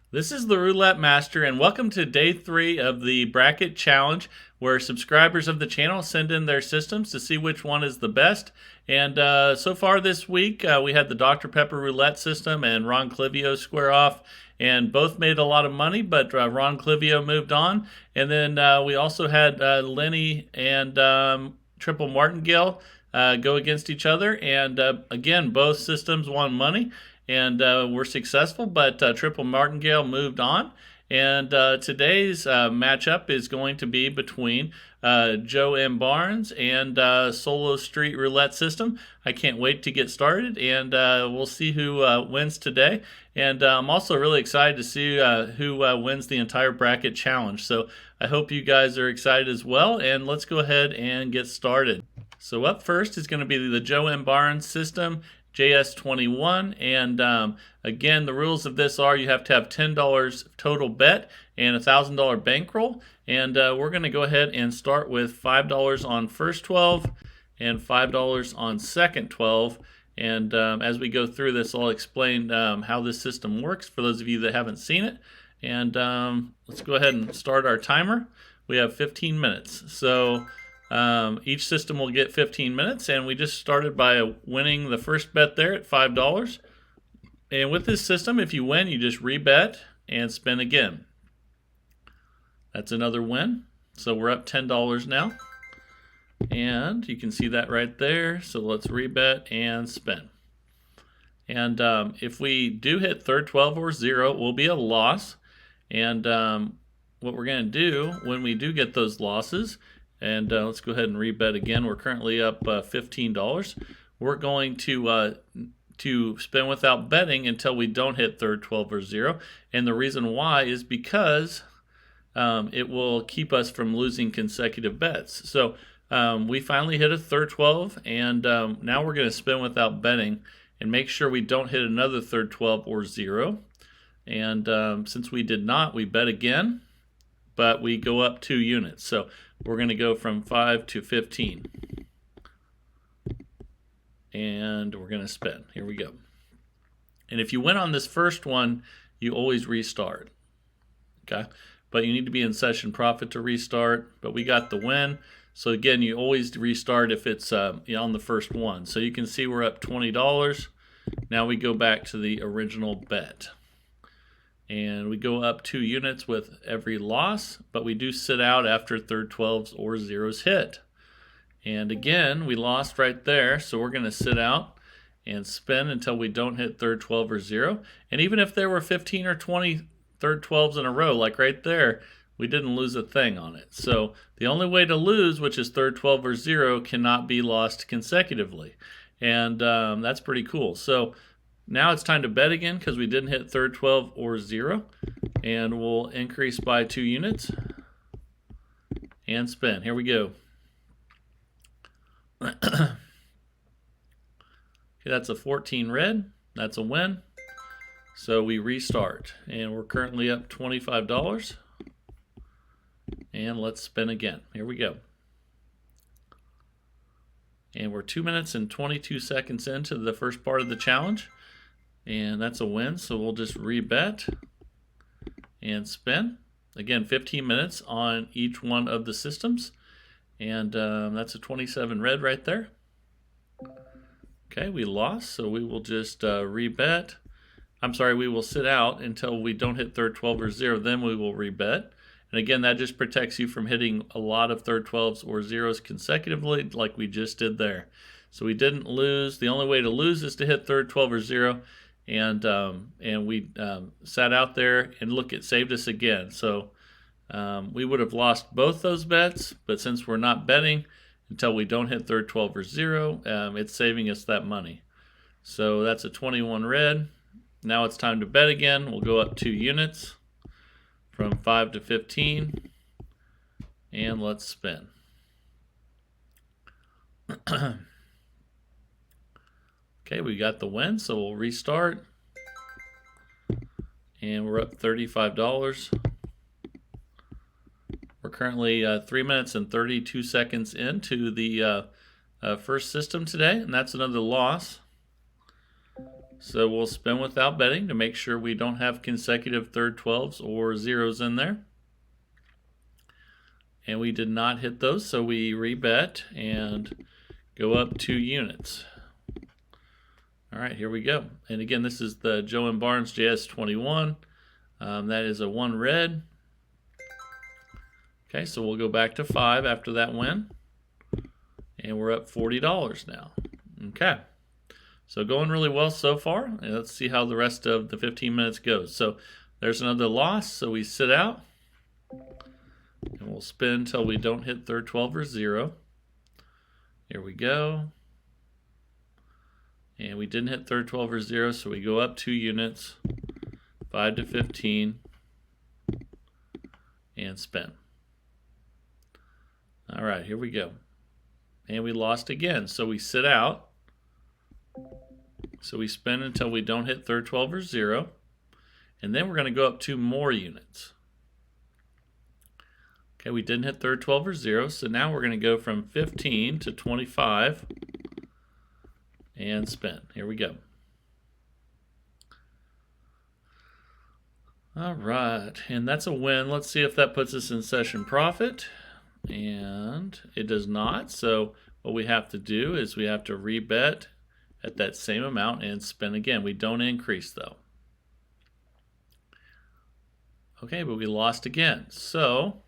This is the Roulette Master, and welcome to day 3 of the Bracket Challenge, where subscribers of the channel send in their systems to see which one is the best. And so far this week, we had the Dr. Pepper Roulette system and Ron Clivio square off, and both made a lot of money, but Ron Clivio moved on. And then we also had Lenny and Triple Martingale go against each other, and again, both systems won money and were successful, but Triple Martingale moved on. And today's matchup is going to be between Joanne Barnes and Solo Street Roulette System. I can't wait to get started, and we'll see who wins today. And I'm also really excited to see who wins the entire bracket challenge. So I hope you guys are excited as well, and let's go ahead and get started. So up first is going to be the Joanne Barnes system, JS21, and again, the rules of this are you have to have $10 total bet and a $1,000 bankroll, and we're going to go ahead and start with $5 on first 12 and $5 on second 12. And as we go through this, I'll explain how this system works for those of you that haven't seen it. And let's go ahead and start our timer. We have 15 minutes. So each system will get 15 minutes, and we just started by winning the first bet there at $5. And with this system, if you win, you just rebet and spin again. That's another win. So we're up $10 now. And you can see that right there. So let's rebet and spin. And if we do hit third 12 or 0, it will be a loss. And what we're going to do when we do get those losses, and let's go ahead and rebet again. We're currently up $15. We're going to spin without betting until we don't hit third 12 or 0. And the reason why is because it will keep us from losing consecutive bets. So we finally hit a third 12, and now we're going to spin without betting and make sure we don't hit another third 12 or 0. And since we did not, we bet again, but we go up 2 units. So we're going to go from 5 to 15. And we're going to spin. Here we go. And if you win on this first one, you always restart. Okay? But you need to be in session profit to restart. But we got the win. So again, you always restart if it's on the first one. So you can see we're up $20. Now we go back to the original bet. And we go up 2 units with every loss, but we do sit out after third 12s or 0s hit. And again, we lost right there, so we're going to sit out and spin until we don't hit third 12 or 0. And even if there were 15 or 20 third 12s in a row, like right there, we didn't lose a thing on it. So the only way to lose, which is third 12 or 0, cannot be lost consecutively. And that's pretty cool. So now it's time to bet again because we didn't hit third 12 or 0. And we'll increase by 2 units and spin. Here we go. Okay, that's a 14 red. That's a win. So we restart. And we're currently up $25. And let's spin again. Here we go. And we're 2 minutes and 22 seconds into the first part of the challenge. And that's a win, so we'll just rebet and spin. Again, 15 minutes on each one of the systems. And that's a 27 red right there. Okay, we lost, so we will just rebet. I'm sorry, we will sit out until we don't hit third 12 or 0, then we will rebet. And again, that just protects you from hitting a lot of third 12s or 0s consecutively like we just did there. So we didn't lose. The only way to lose is to hit third 12 or 0. And we sat out there, and look, it saved us again. So we would have lost both those bets, but since we're not betting until we don't hit third 12 or 0, it's saving us that money. So that's a 21 red. Now it's time to bet again. We'll go up 2 units from 5 to 15, and let's spin. Okay, we got the win, so we'll restart. And we're up $35. We're currently 3 minutes and 32 seconds into the first system today, and that's another loss. So we'll spin without betting to make sure we don't have consecutive third 12s or zeros in there. And we did not hit those, so we rebet and go up 2 units. All right, here we go. And again, this is the Joanne Barnes JS21. That is a 1 red. Okay, so we'll go back to 5 after that win. And we're up $40 now. Okay, so going really well so far. And let's see how the rest of the 15 minutes goes. So there's another loss, so we sit out. And we'll spin until we don't hit third 12 or 0. Here we go. And we didn't hit third 12 or 0, so we go up 2 units, 5 to 15, and spin. All right, here we go. And we lost again, so we sit out. So we spin until we don't hit third 12 or 0. And then we're going to go up 2 more units. Okay, we didn't hit third 12 or 0, so now we're going to go from 15 to 25 and spin. Here we go. All right, and that's a win. Let's see if that puts us in session profit. And it does not, so what we have to do is we have to rebet at that same amount and spin again. We don't increase though. Okay, but we lost again. So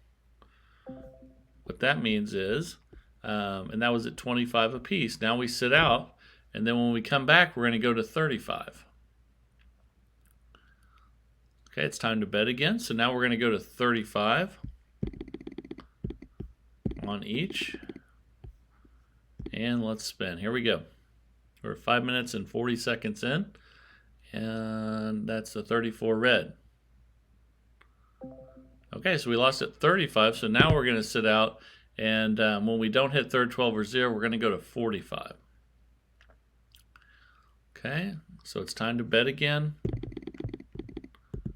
what that means is, and that was at 25 apiece. Now we sit out, and then when we come back, we're going to go to 35. Okay, it's time to bet again. So now we're going to go to 35 on each. And let's spin. Here we go. We're 5 minutes and 40 seconds in. And that's the 34 red. Okay, so we lost at 35. So now we're going to sit out. And when we don't hit third 12 or 0, we're going to go to 45. Okay, so it's time to bet again.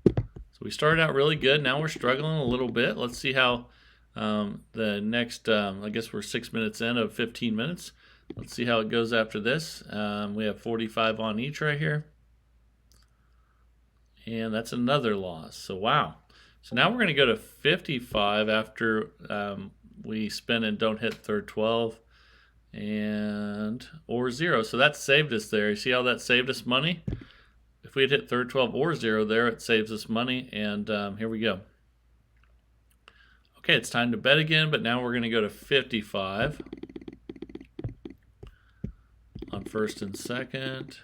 So we started out really good. Now we're struggling a little bit. Let's see how the next, I guess we're 6 minutes in of 15 minutes. Let's see how it goes after this. We have 45 on each right here. And that's another loss. So wow. So now we're going to go to 55 after we spin and don't hit third 12 and or 0. So that saved us there. You see how that saved us money? If we had hit third 12 or 0 there, it saves us money. And here we go. Okay, it's time to bet again, but now we're going to go to 55 on first and second.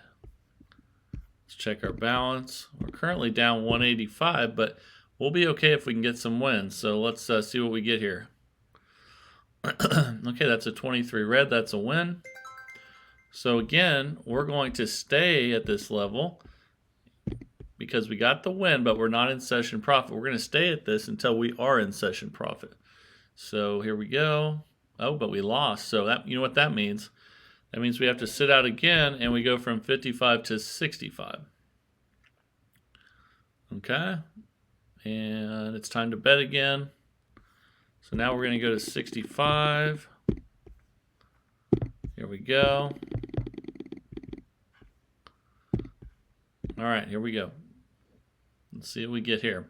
Let's check our balance. We're currently down 185, but we'll be okay if we can get some wins. So let's see what we get here. Okay, that's a 23 red. That's a win. So again, we're going to stay at this level because we got the win, but we're not in session profit. We're going to stay at this until we are in session profit. So here we go. Oh, but we lost. So that, you know what that means? That means we have to sit out again, and we go from 55 to 65. Okay, and it's time to bet again. So now we're going to go to 65. Here we go. All right, here we go. Let's see what we get here.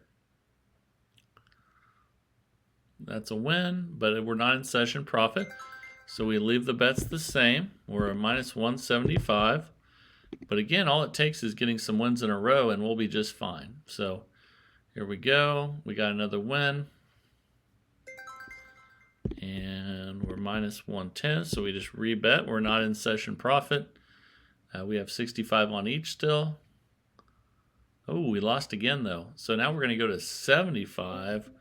That's a win, but we're not in session profit. So we leave the bets the same. We're a minus 175. But again, all it takes is getting some wins in a row and we'll be just fine. So here we go. We got another win. And we're minus 110. So we just rebet. We're not in session profit. We have 65 on each still. Oh, we lost again though. So now we're going to go to 75.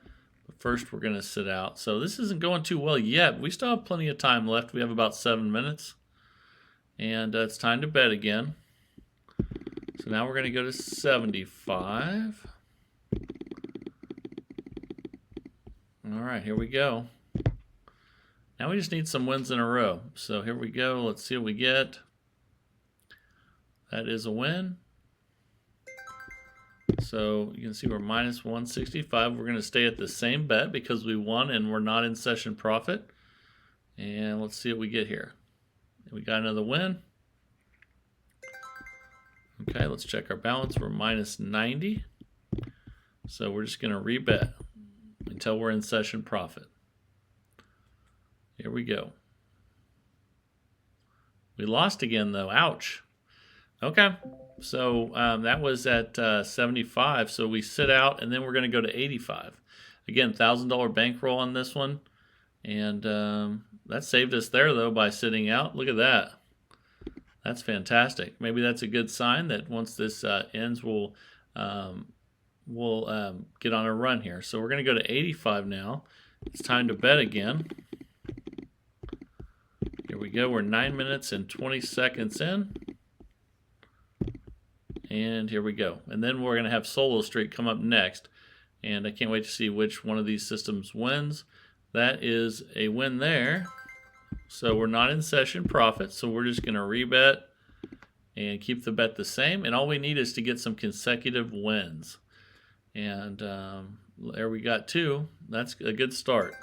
But first we're going to sit out. So this isn't going too well yet. We still have plenty of time left. We have about 7 minutes. And it's time to bet again. So now we're going to go to 75. All right, here we go. Now we just need some wins in a row. So here we go. Let's see what we get. That is a win. So you can see we're minus 165. We're going to stay at the same bet because we won and we're not in session profit. And let's see what we get here. We got another win. Okay, let's check our balance. We're minus 90. So we're just going to rebet until we're in session profit. Here we go. We lost again though. Ouch. Okay, so that was at 75. So we sit out and then we're going to go to 85. Again, $1,000 bankroll on this one. And that saved us there though by sitting out. Look at that. That's fantastic. Maybe that's a good sign that once this ends, we'll get on a run here. So we're going to go to 85 now. It's time to bet again. Here we go. We're 9 minutes and 20 seconds in. And here we go. And then we're going to have Solo Street come up next. And I can't wait to see which one of these systems wins. That is a win there. So we're not in session profit, so we're just going to rebet and keep the bet the same. And all we need is to get some consecutive wins. And there we got 2. That's a good start.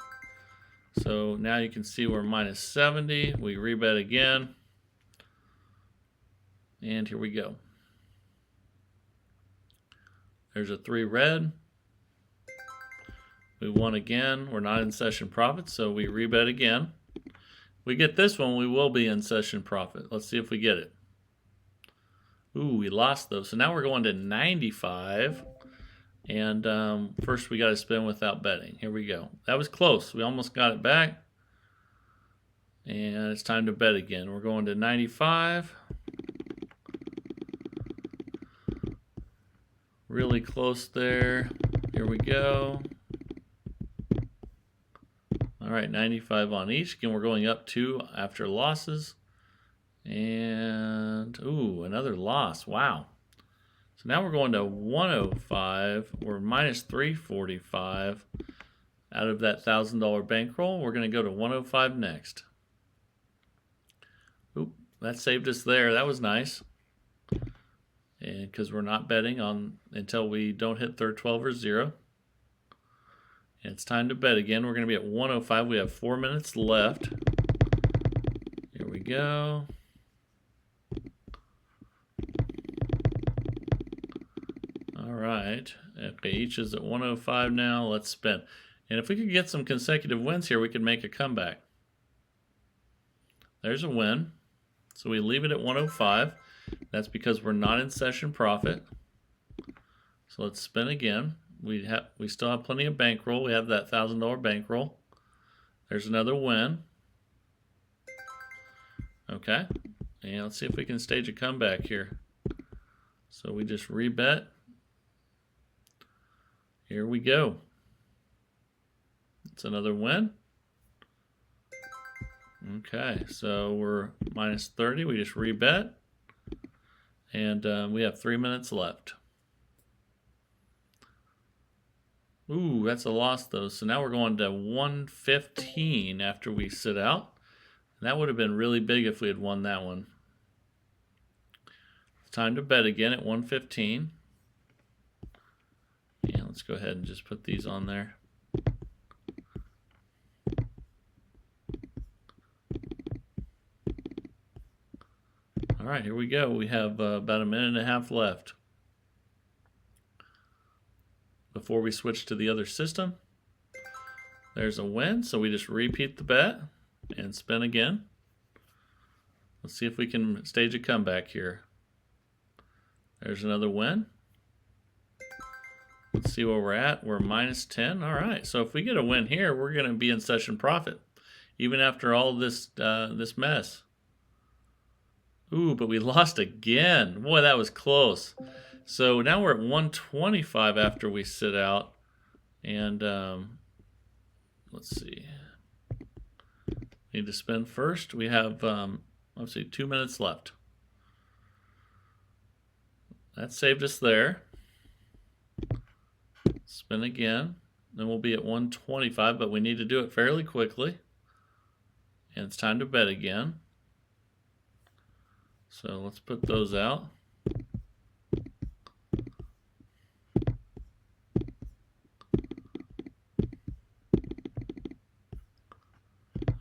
So now you can see we're minus 70. We rebet again. And here we go. There's a 3 red. We won again. We're not in session profit, so we rebet again. We get this one, we will be in session profit. Let's see if we get it. Ooh, we lost those. So now we're going to 95. And first we got to spin without betting. Here we go. That was close. We almost got it back. And it's time to bet again. We're going to 95. Really close there. Here we go. All right, 95 on each. Again, we're going up 2 after losses. And, ooh, another loss. Wow. So now we're going to 105. We're minus 345 out of that $1,000 bankroll. We're going to go to 105 next. Oop, that saved us there. That was nice. And because we're not betting on until we don't hit third 12 or 0. And it's time to bet again. We're going to be at 105. We have 4 minutes left. Here we go. All right. Okay, each is at 105 now. Let's spin. And if we could get some consecutive wins here, we could make a comeback. There's a win. So we leave it at 105. That's because we're not in session profit. So let's spin again. We still have plenty of bankroll. We have that $1,000 bankroll. There's another win. Okay. And let's see if we can stage a comeback here. So we just rebet. Here we go. It's another win. Okay, so we're minus 30. We just rebet. And we have 3 minutes left. Ooh, that's a loss though. So now we're going to 115 after we sit out. And that would have been really big if we had won that one. It's time to bet again at 115. Yeah, let's go ahead and just put these on there. All right, here we go. We have about a minute and a half left before we switch to the other system. There's a win, so we just repeat the bet and spin again. Let's see if we can stage a comeback here. There's another win. Let's see where we're at. We're minus 10. All right, so if we get a win here, we're going to be in session profit, even after all this this mess. Ooh, but we lost again. Boy, that was close. So now we're at 125 after we sit out. And let's see. Need to spin first. We have, let's see, 2 minutes left. That saved us there. Spin again. Then we'll be at 125, but we need to do it fairly quickly. And it's time to bet again. So let's put those out.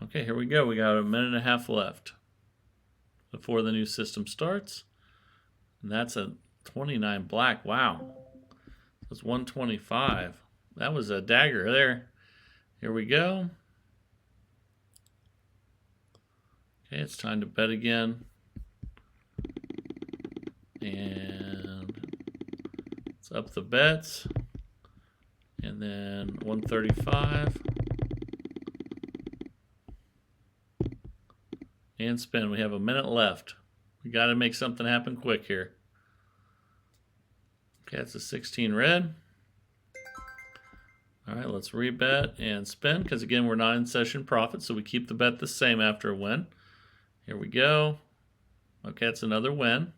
Okay, here we go. We got a minute and a half left before the new system starts. And that's a 29 black. Wow. That's 125. That was a dagger there. Here we go. Okay, it's time to bet again. And it's up the bets. And then 135. And spin. We have a minute left. We got to make something happen quick here. Okay, that's a 16 red. All right, let's rebet and spin because, again, we're not in session profit, so we keep the bet the same after a win. Here we go. Okay, that's another win.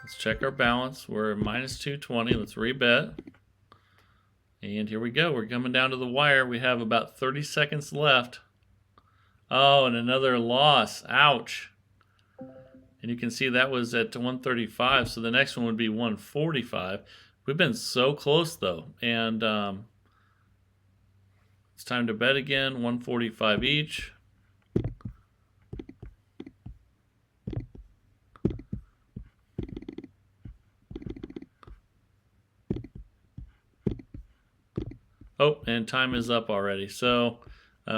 Let's check our balance. We're minus 220. Let's rebet. And here we go. We're coming down to the wire. We have about 30 seconds left. Oh, and another loss. Ouch. And you can see that was at 135, so the next one would be 145. We've been so close, though. And it's time to bet again, 145 each. Oh, and time is up already. So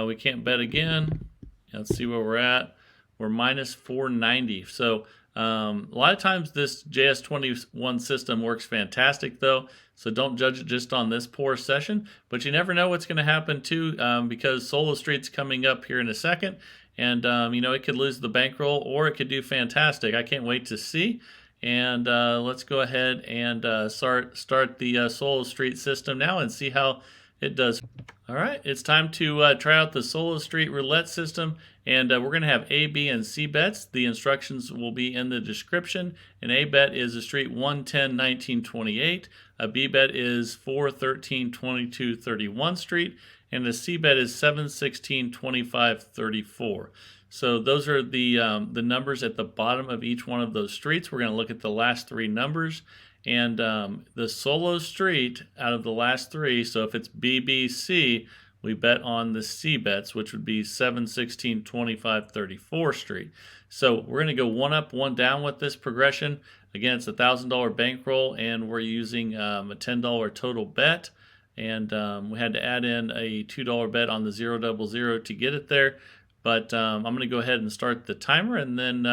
we can't bet again. Let's see where we're at. We're minus 490. So a lot of times this JS21 system works fantastic, though. So don't judge it just on this poor session. But you never know what's going to happen, too, because Solo Street's coming up here in a second. And, you know, it could lose the bankroll or it could do fantastic. I can't wait to see. And let's go ahead and start the Solo Street system now and see how it does. All right, it's time to try out the Solo Street Roulette system, and we're going to have A, B, and C bets. The instructions will be in the description. An A bet is a street 110, 19, 28. A B bet is 4, 13, 22, 31 street, and a C bet is 7, 16, 25, 34. So those are the numbers at the bottom of each one of those streets. We're going to look at the last three numbers. And the Solo Street out of the last three, so if it's BBC, we bet on the C bets, which would be 7, 16, 25, 34 street. So we're going to go one up, one down with this progression. Again, it's a $1,000 bankroll, and we're using a $10 total bet. And we had to add in a $2 bet on the 000 to get it there. But I'm going to go ahead and start the timer, and then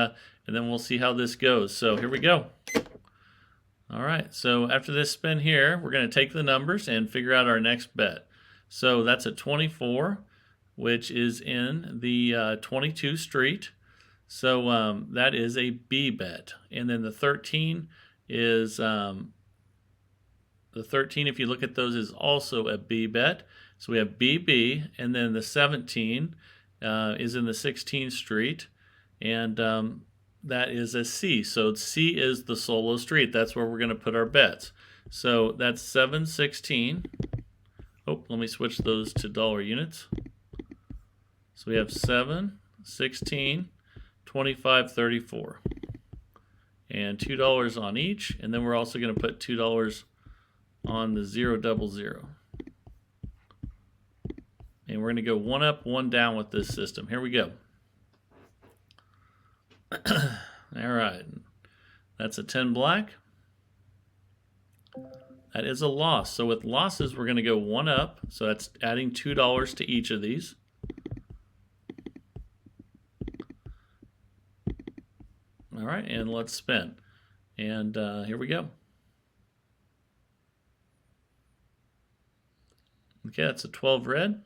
we'll see how this goes. So here we go. All right, so after this spin here, we're going to take the numbers and figure out our next bet. So that's a 24, which is in the 22 street. So that is a B bet. And then the 13 is, the 13, if you look at those, is also a B bet. So we have BB, and then the 17 is in the 16th street. And that is a C. So C is the Solo Street. That's where we're going to put our bets. So that's 7, 16. Oh, let me switch those to dollar units. So we have 7, 16, 25, 34. And $2 on each. And then we're also going to put $2 on the 000. And we're going to go one up, one down with this system. Here we go. All right, that's a 10 black. That is a loss. So with losses, we're going to go one up. So that's adding $2 to each of these. All right, and let's spin. And here we go. Okay, that's a 12 red.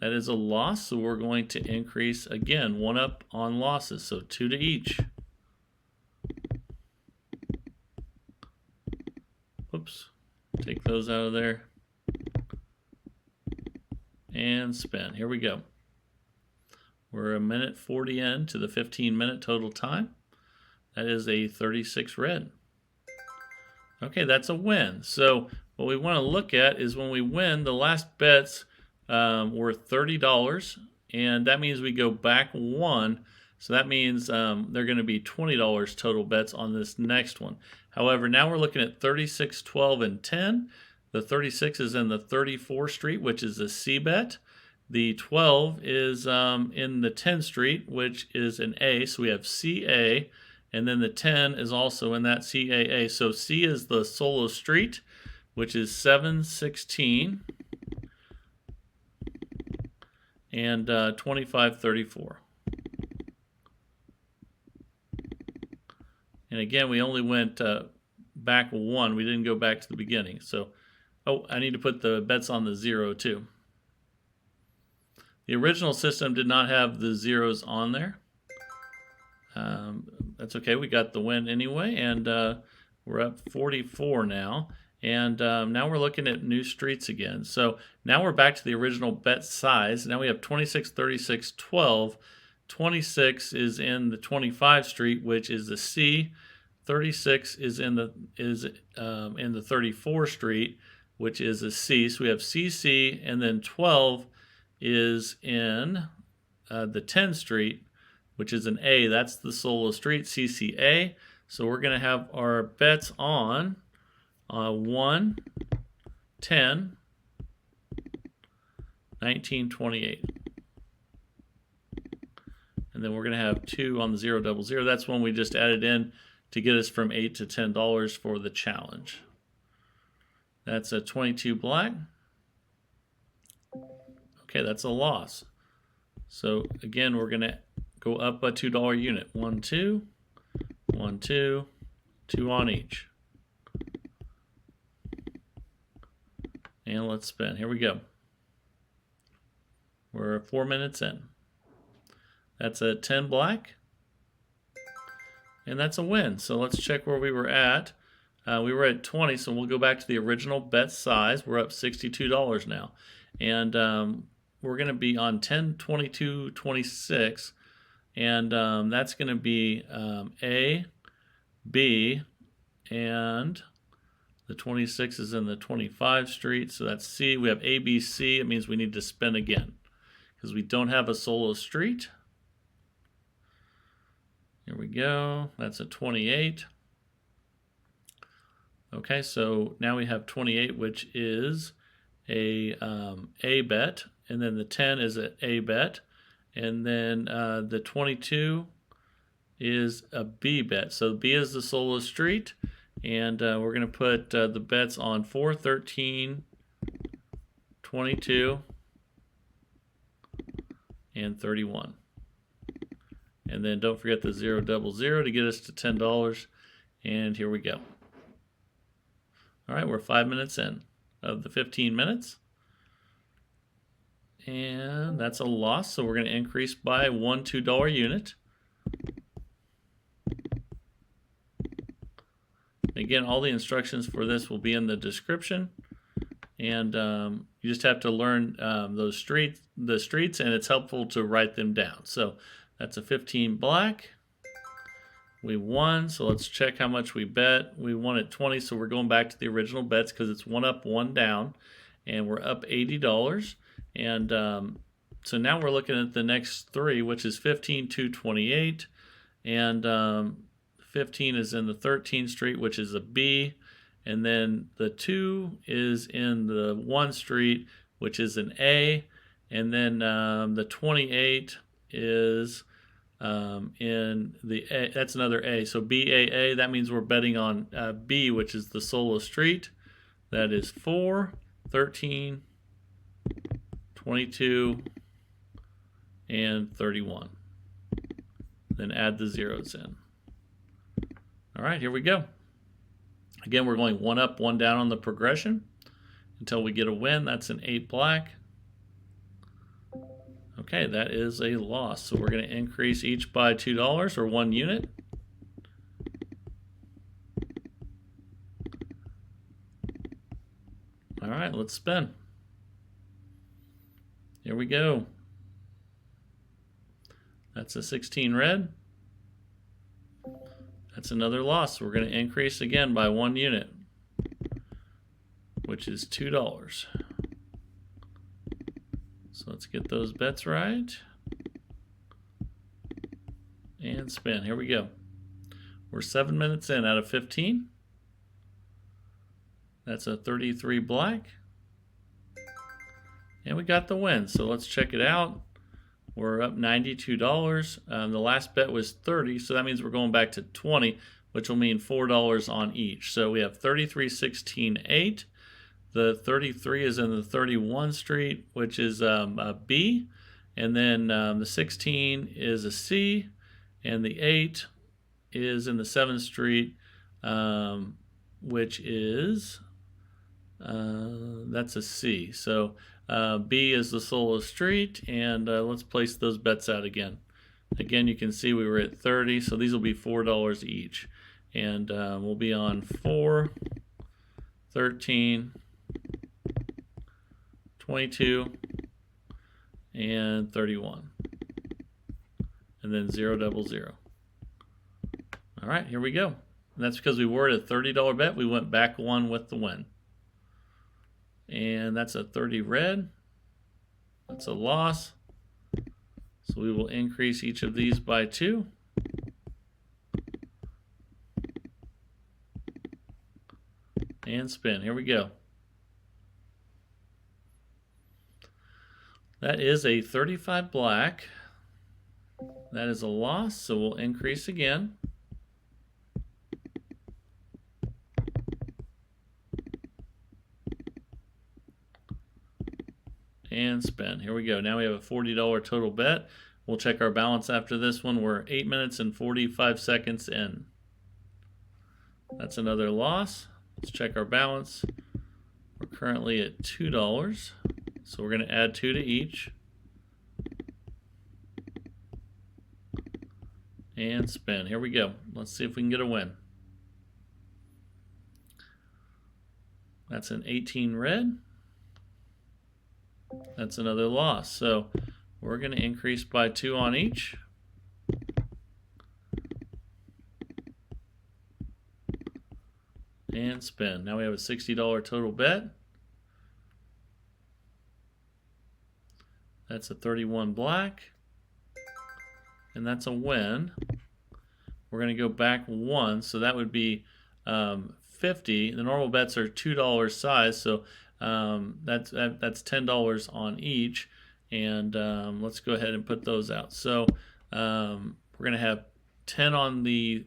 That is a loss, so we're going to increase, again, one up on losses, so 2 to each. Whoops, take those out of there. And spin, here we go. We're a minute 40 in to the 15-minute total time. That is a 36 red. Okay, that's a win. So what we want to look at is when we win, the last bets were $30, and that means we go back one. So that means they're going to be $20 total bets on this next one. However, now we're looking at 36, 12, and 10. The 36 is in the 34th street, which is a C bet. The 12 is in the 10th street, which is an A. So we have CA, And then the 10 is also in that CAA. So C is the solo street, which is 716 and 2534. And again, we only went back 1. We didn't go back to the beginning. So, oh, I need to put the bets on the 0 too. The original system did not have the zeros on there. That's okay. We got the win anyway, and we're up 44 now. And now we're looking at new streets again. So now we're back to the original bet size. Now we have 26, 36, 12. 26 is in the 25 street, which is the C. 36 is in the 34 street, which is a C. So we have CC, and then 12 is in the 10 street, which is an A. That's the solo street, CCA. So we're going to have our bets on 1, 10, 19, 28. And then we're going to have 2 on the 0, double 0. That's one we just added in to get us from $8 to $10 for the challenge. That's a 22 black. Okay, that's a loss. So again, we're going to go up a $2 unit. 1, 2, 1, 2, 2 on each. And let's spin. Here we go. We're 4 minutes in. That's a 10 black. And that's a win. So let's check where we were at. We were at 20, so we'll go back to the original bet size. We're up $62 now. And we're going to be on 10, 22, 26. And that's going to be A, B, and the 26 is in the 25 street. So that's C. We have A, B, C. It means we need to spin again because we don't have a solo street. Here we go. That's a 28. Okay, so now we have 28, which is a bet, and then the 10 is an A bet, and then the 22 is a B bet. So B is the solo street, and we're going to put the bets on 4, 13, 22, and 31. And then don't forget the 0, double 0 to get us to $10. And here we go. All right, we're 5 minutes in of the 15 minutes. And that's a loss, so we're going to increase by one $2 unit. Again, all the instructions for this will be in the description. And you just have to learn the streets, and it's helpful to write them down. So that's a 15 black. We won, so let's check how much we bet. We won at 20, so we're going back to the original bets because it's 1 up, 1 down, and we're up $80. And so now we're looking at the next 3, which is 15, 2, 28, and 15 is in the 13th street, which is a B, and then the 2 is in the 1 street, which is an A, and then the 28 is in the A, that's another A. So BAA, that means we're betting on B, which is the solo street. That is 4, 13, 22, and 31. Then add the zeros in. All right, here we go. Again, we're going 1 up, 1 down on the progression until we get a win. That's an 8 black. Okay, that is a loss. So we're going to increase each by $2 or 1 unit. All right, let's spin. Here we go. That's a 16 red. That's another loss. We're going to increase again by 1 unit, which is $2. So let's get those bets right. And spin. Here we go. We're 7 minutes in out of 15. That's a 33 black. And we got the win. So let's check it out. We're up $92. The last bet was 30, so that means we're going back to 20, which will mean $4 on each. So we have 33, 16, 8. The 33 is in the 31 street, which is a B. And then the 16 is a C. And the 8 is in the 7th street, which is, that's a C. So B is the solo street, and let's place those bets out again. Again, you can see we were at 30, so these will be $4 each. And we'll be on 4, 13, 22, and 31. And then 0, 0, 0. All right, here we go. And that's because we were at a $30 bet. We went back one with the win. And that's a 30 red. That's a loss. So we will increase each of these by 2. And spin. Here we go. That is a 35 black. That is a loss, so we'll increase again. And spin. Here we go. Now we have a $40 total bet. We'll check our balance after this one. We're 8 minutes and 45 seconds in. That's another loss. Let's check our balance. We're currently at $2. So we're going to add 2 to each. And spin. Here we go. Let's see if we can get a win. That's an 18 red. That's another loss. So we're going to increase by 2 on each. And spin. Now we have a $60 total bet. That's a 31 black. And that's a win. We're going to go back 1, so that would be 50. The normal bets are $2 size, so that's $10 on each. And let's go ahead and put those out. So we're going to have 10 on the,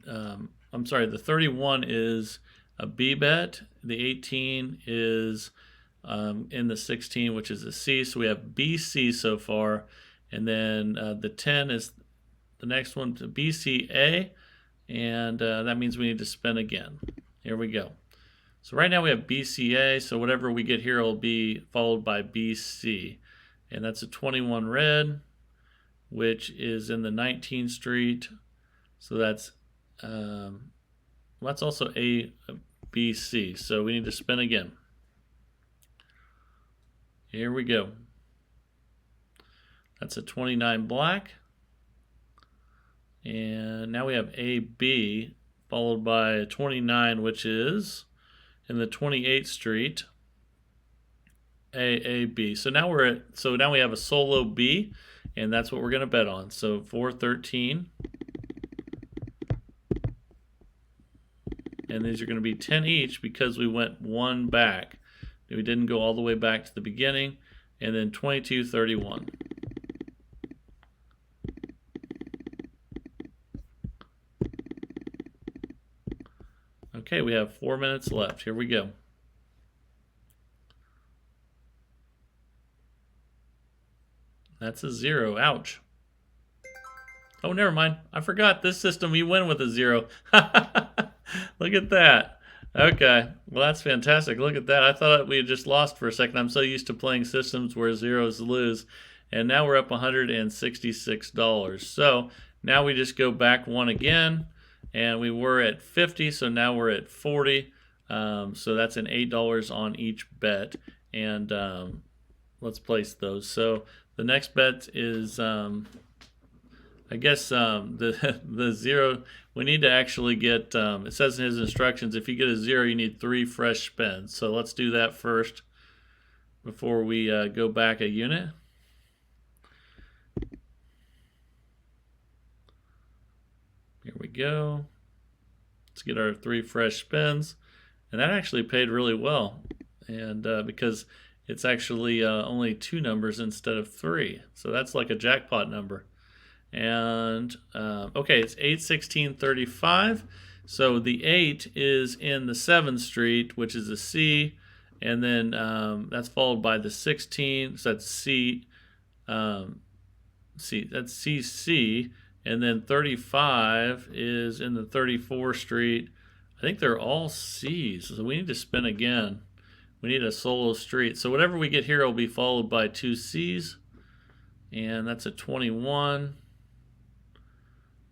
I'm sorry, the 31 is a B bet. The 18 is in the 16, which is a C. So we have BC so far. And then the 10 is the next one to BCA. And that means we need to spin again. Here we go. So right now we have BCA. So whatever we get here will be followed by BC. And that's a 21 red, which is in the 19th street. So that's also A, B, C. So we need to spin again. Here we go. That's a 29 black. And now we have A, B, followed by a 29, which is in the 28th street. A, B. So now we have a solo B, and that's what we're going to bet on. So 4, 13. And these are going to be 10 each because we went 1 back. We didn't go all the way back to the beginning. And then 22, 31. Okay, we have 4 minutes left. Here we go. That's a 0. Ouch. Oh, never mind. I forgot this system. You win with a 0. Look at that. Okay. Well, that's fantastic. Look at that. I thought we had just lost for a second. I'm so used to playing systems where zeros lose. And now we're up $166. So now we just go back 1 again. And we were at 50, so now we're at 40. So that's an $8 on each bet. And let's place those. So the next bet is, I guess, the 0. We need to actually get, it says in his instructions, if you get a 0, you need 3 fresh spins. So let's do that first before we go back a unit. Here we go. Let's get our 3 fresh spins. And that actually paid really well. And because it's actually only 2 numbers instead of 3. So that's like a jackpot number. And okay, it's 8, 16, 35. So the 8 is in the 7th Street, which is a C, and then that's followed by the 16. So that's C. That's CC, and then 35 is in the 34th Street. I think they're all C's, so we need to spin again. We need a solo street. So whatever we get here will be followed by 2 C's, and that's a 21,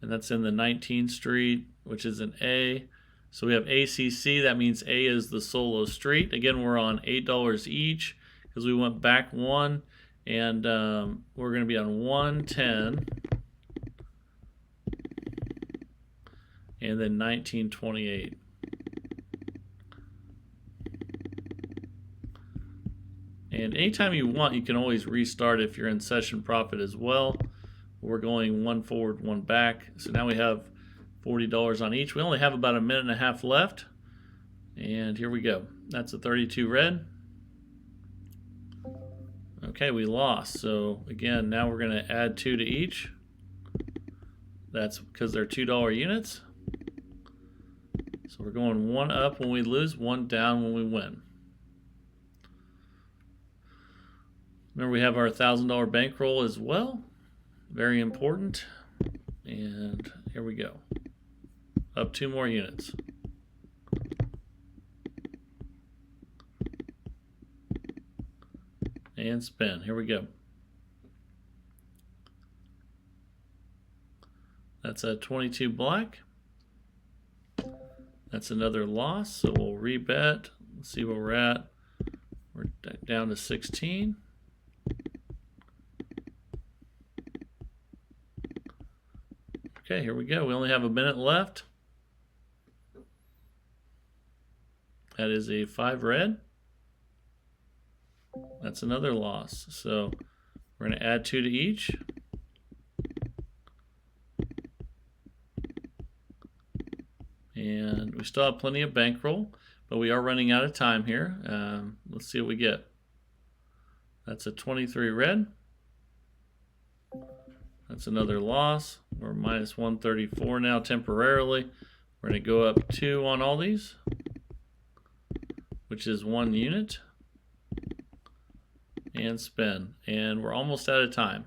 and that's in the 19th Street, which is an A. So we have ACC, that means A is the solo street. Again, we're on $8 each because we went back 1, and we're going to be on 110, and then 1928. And anytime you want, you can always restart if you're in session profit as well. We're going 1 forward, 1 back. So now we have $40 on each. We only have about a minute and a half left. And here we go. That's a 32 red. Okay, we lost. So again, now we're going to add 2 to each. That's because they're $2 units. So we're going 1 up when we lose, 1 down when we win. Remember, we have our $1,000 bankroll as well. Very important. And here we go. Up 2 more units. And spin. Here we go. That's a 22 black. That's another loss, so we'll rebet. Let's see where we're at. We're down to 16. Okay, here we go. We only have a minute left. That is a 5 red. That's another loss. So we're going to add 2 to each. And we still have plenty of bankroll, but we are running out of time here. Let's see what we get. That's a 23 red. That's another loss. We're minus 134 now temporarily. We're going to go up 2 on all these, which is 1 unit. And spin. And we're almost out of time.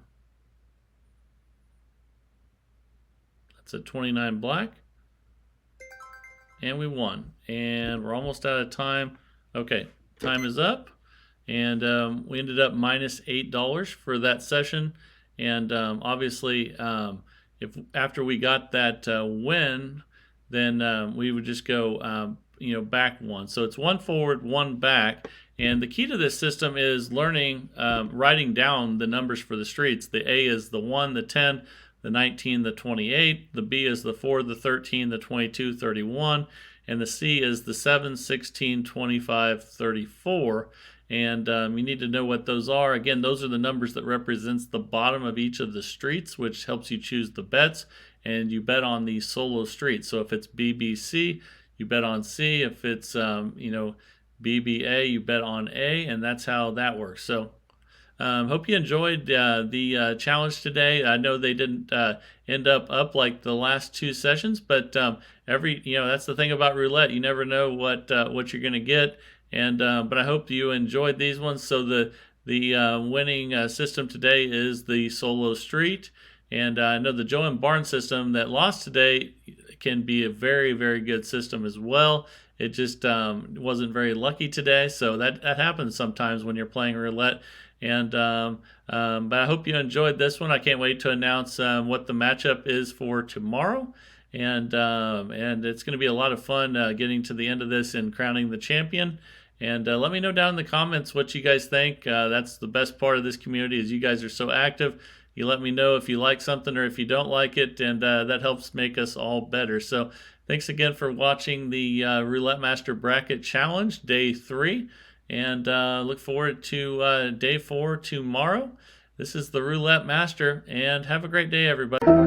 That's a 29 black. And we won. And we're almost out of time. Okay, time is up. And we ended up minus $8 for that session. And obviously, if after we got that win, then we would just go back 1. So it's 1 forward, 1 back. And the key to this system is learning, writing down the numbers for the streets. The A is the 1, the 10, the 19, the 28. The B is the 4, the 13, the 22, 31. And the C is the 7, 16, 25, 34. And you need to know what those are. Again, those are the numbers that represents the bottom of each of the streets, which helps you choose the bets. And you bet on the solo streets. So if it's BBC, you bet on C. If it's, BBA, you bet on A. And that's how that works. So hope you enjoyed the challenge today. I know they didn't end up like the last 2 sessions, but that's the thing about roulette. You never know what you're going to get. And but I hope you enjoyed these ones. So the winning system today is the solo street, and I know the Joanne Barnes system that lost today can be a very, very good system as well. It just wasn't very lucky today, so that happens sometimes when you're playing roulette. And but I hope you enjoyed this one. I can't wait to announce what the matchup is for tomorrow. And it's going to be a lot of fun getting to the end of this and crowning the champion. And let me know down in the comments what you guys think. That's the best part of this community is you guys are so active. You let me know if you like something or if you don't like it, and that helps make us all better. So thanks again for watching the Roulette Master Bracket Challenge, Day 3. And look forward to Day 4 tomorrow. This is the Roulette Master, and have a great day, everybody.